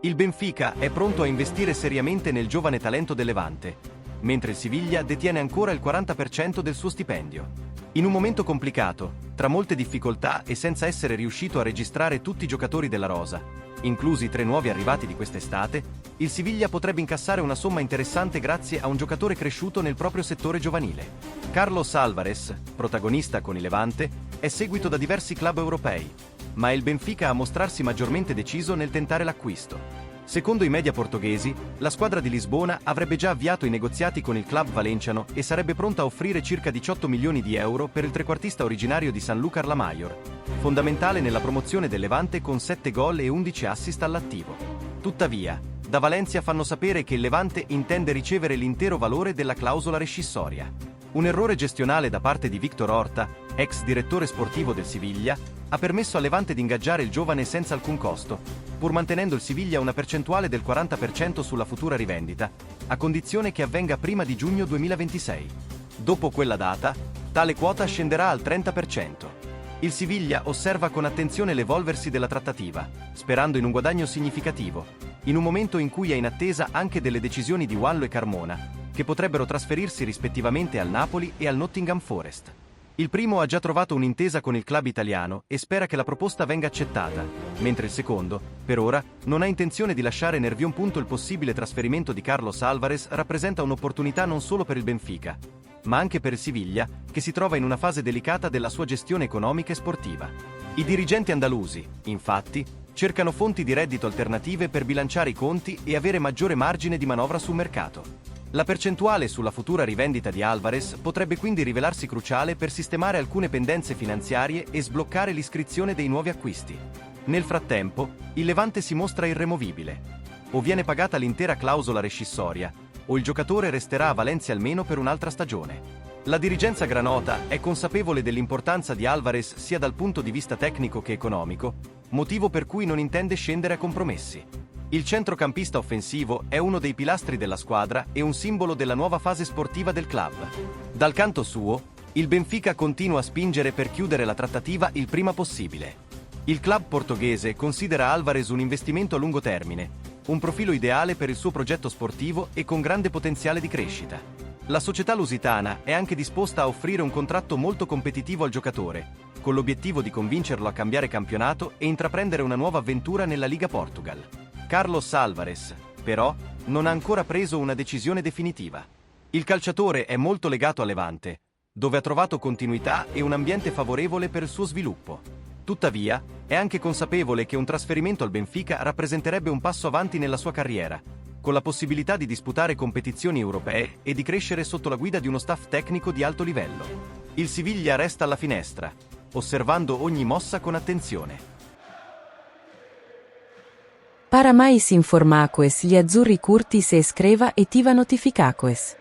Il Benfica è pronto a investire seriamente nel giovane talento del Levante, mentre il Siviglia detiene ancora il 40% del suo stipendio. In un momento complicato, tra molte difficoltà e senza essere riuscito a registrare tutti i giocatori della rosa, inclusi 3 nuovi arrivati di quest'estate, il Siviglia potrebbe incassare una somma interessante grazie a un giocatore cresciuto nel proprio settore giovanile. Carlos Álvarez, protagonista con il Levante, è seguito da diversi club europei, ma è il Benfica a mostrarsi maggiormente deciso nel tentare l'acquisto. Secondo i media portoghesi, la squadra di Lisbona avrebbe già avviato i negoziati con il club valenciano e sarebbe pronta a offrire circa 18 milioni di euro per il trequartista originario di Sanlúcar La Mayor, fondamentale nella promozione del Levante con 7 gol e 11 assist all'attivo. Tuttavia, da Valencia fanno sapere che il Levante intende ricevere l'intero valore della clausola rescissoria. Un errore gestionale da parte di Víctor Horta, ex direttore sportivo del Siviglia, ha permesso al Levante di ingaggiare il giovane senza alcun costo, pur mantenendo il Siviglia una percentuale del 40% sulla futura rivendita, a condizione che avvenga prima di giugno 2026. Dopo quella data, tale quota scenderà al 30%. Il Siviglia osserva con attenzione l'evolversi della trattativa, sperando in un guadagno significativo, in un momento in cui è in attesa anche delle decisioni di Wallo e Carmona, che potrebbero trasferirsi rispettivamente al Napoli e al Nottingham Forest. Il primo ha già trovato un'intesa con il club italiano e spera che la proposta venga accettata, mentre il secondo, per ora, non ha intenzione di lasciare nervion punto. Il possibile trasferimento di Carlos Álvarez rappresenta un'opportunità non solo per il Benfica, ma anche per il Siviglia, che si trova in una fase delicata della sua gestione economica e sportiva. I dirigenti andalusi, infatti, cercano fonti di reddito alternative per bilanciare i conti e avere maggiore margine di manovra sul mercato. La percentuale sulla futura rivendita di Álvarez potrebbe quindi rivelarsi cruciale per sistemare alcune pendenze finanziarie e sbloccare l'iscrizione dei nuovi acquisti. Nel frattempo, il Levante si mostra irremovibile. O viene pagata l'intera clausola rescissoria, o il giocatore resterà a Valencia almeno per un'altra stagione. La dirigenza granota è consapevole dell'importanza di Álvarez sia dal punto di vista tecnico che economico, motivo per cui non intende scendere a compromessi. Il centrocampista offensivo è uno dei pilastri della squadra e un simbolo della nuova fase sportiva del club. Dal canto suo, il Benfica continua a spingere per chiudere la trattativa il prima possibile. Il club portoghese considera Álvarez un investimento a lungo termine, un profilo ideale per il suo progetto sportivo e con grande potenziale di crescita. La società lusitana è anche disposta a offrire un contratto molto competitivo al giocatore, con l'obiettivo di convincerlo a cambiare campionato e intraprendere una nuova avventura nella Liga Portugal. Carlos Álvarez, però, non ha ancora preso una decisione definitiva. Il calciatore è molto legato al Levante, dove ha trovato continuità e un ambiente favorevole per il suo sviluppo. Tuttavia, è anche consapevole che un trasferimento al Benfica rappresenterebbe un passo avanti nella sua carriera, con la possibilità di disputare competizioni europee e di crescere sotto la guida di uno staff tecnico di alto livello. Il Siviglia resta alla finestra, osservando ogni mossa con attenzione. Para mais informações, gli azzurri curtis e escreva e tiva notificações.